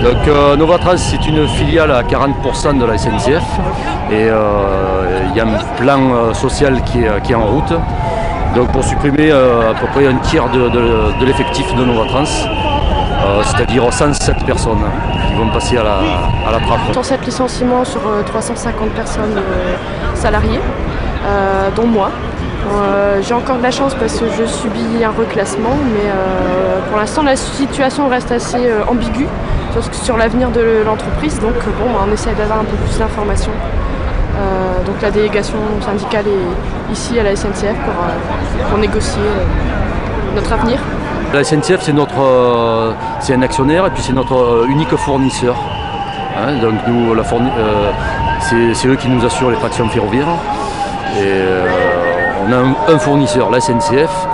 Donc Novatrans, c'est une filiale à 40% de la SNCF et il y a un plan social qui est en route. Donc pour supprimer à peu près un tiers de l'effectif de Novatrans, c'est-à-dire 107 personnes qui vont passer à la trappe. 107 licenciements sur 350 personnes salariées, dont moi. J'ai encore de la chance parce que je subis un reclassement, mais pour l'instant la situation reste assez ambiguë sur l'avenir de l'entreprise, donc bon, on essaie d'avoir un peu plus d'informations. Donc la délégation syndicale est ici à la SNCF pour négocier notre avenir. La SNCF c'est un actionnaire et puis c'est notre unique fournisseur. Hein, donc nous, c'est eux qui nous assurent les tractions ferroviaires. Et on a un fournisseur, la SNCF,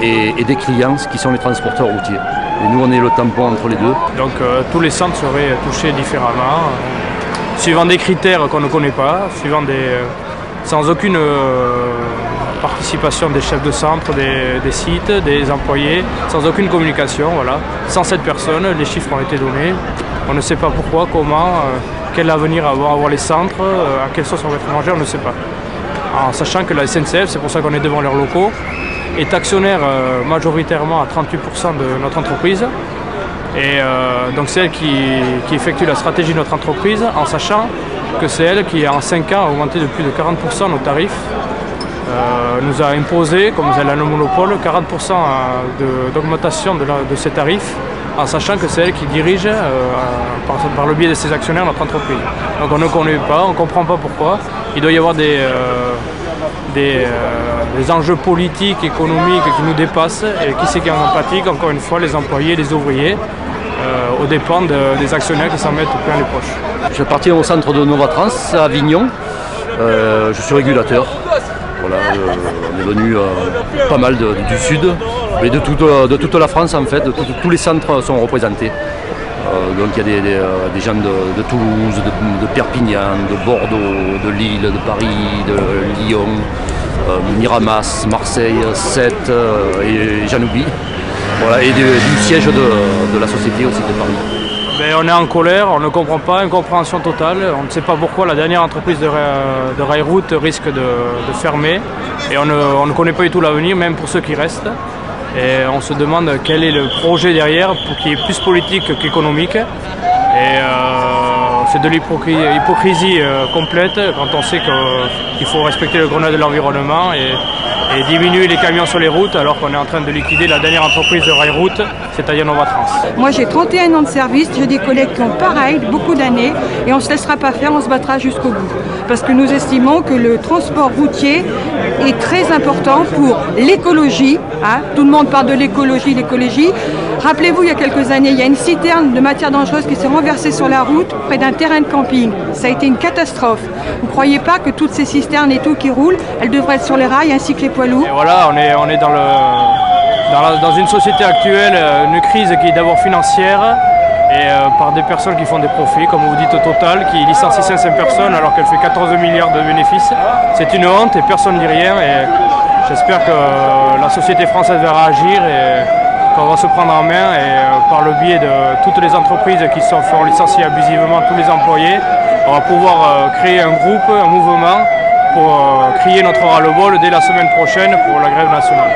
et des clients qui sont les transporteurs routiers. Et nous on est le tampon entre les deux. Donc tous les centres seraient touchés différemment, suivant des critères qu'on ne connaît pas, sans aucune participation des chefs de centre, des sites, des employés, sans aucune communication. Voilà. 107 personnes, les chiffres ont été donnés. On ne sait pas pourquoi, comment, quel avenir avoir les centres, à quelle sauce on va être mangé, on ne sait pas. En sachant que la SNCF, c'est pour ça qu'on est devant leurs locaux, est actionnaire majoritairement à 38% de notre entreprise. Et donc c'est elle qui effectue la stratégie de notre entreprise, en sachant que c'est elle qui en 5 ans a augmenté de plus de 40% nos tarifs. Nous a imposé, comme elle a le monopole, 40% d'augmentation de ces tarifs, en sachant que c'est elle qui dirige par le biais de ses actionnaires notre entreprise. Donc on ne connaît pas, on ne comprend pas pourquoi. Il doit y avoir des enjeux politiques, économiques qui nous dépassent, et qui c'est qui en pratique, encore une fois, les employés, les ouvriers, aux dépens des actionnaires qui s'en mettent plein les poches. J'appartiens au centre de Novatrans à Avignon, je suis régulateur. Voilà, on est venu pas mal du sud, mais de toute la France en fait, tous les centres sont représentés. Donc il y a des gens de Toulouse, de Perpignan, de Bordeaux, de Lille, de Paris, de Lyon, Miramas, Marseille, Sète et j'en oublie. Voilà, et du siège de la société aussi de Paris. Ben, on est en colère, on ne comprend pas, incompréhension totale. On ne sait pas pourquoi la dernière entreprise de Railroute risque de fermer. Et on ne connaît pas du tout l'avenir, même pour ceux qui restent. Et on se demande quel est le projet derrière, pour qu'il y ait plus politique qu'économique. Et c'est de l'hypocrisie complète quand on sait qu'il faut respecter le grenade de l'environnement et diminuer les camions sur les routes, alors qu'on est en train de liquider la dernière entreprise de Railroute, c'est-à-dire Novatrans. Moi j'ai 31 ans de service, j'ai des collègues qui ont pareil, beaucoup d'années, et on ne se laissera pas faire, on se battra jusqu'au bout. Parce que nous estimons que le transport routier est très important pour l'écologie. Hein. Tout le monde parle de l'écologie, l'écologie. Rappelez-vous, il y a quelques années, il y a une citerne de matières dangereuses qui s'est renversée sur la route près d'un terrain de camping. Ça a été une catastrophe. Vous ne croyez pas que toutes ces cisternes et tout qui roulent, elles devraient être sur les rails ainsi que les poids lourds? Et voilà, on est dans une société actuelle, une crise qui est d'abord financière et par des personnes qui font des profits, comme vous dites Total, qui licencie 500 personnes alors qu'elle fait 14 milliards de bénéfices. C'est une honte et personne ne dit rien. Et j'espère que la société française va réagir et qu'on va se prendre en main et par le biais de toutes les entreprises qui se font licencier abusivement tous les employés, on va pouvoir créer un groupe, un mouvement pour crier notre ras-le-bol dès la semaine prochaine pour la grève nationale.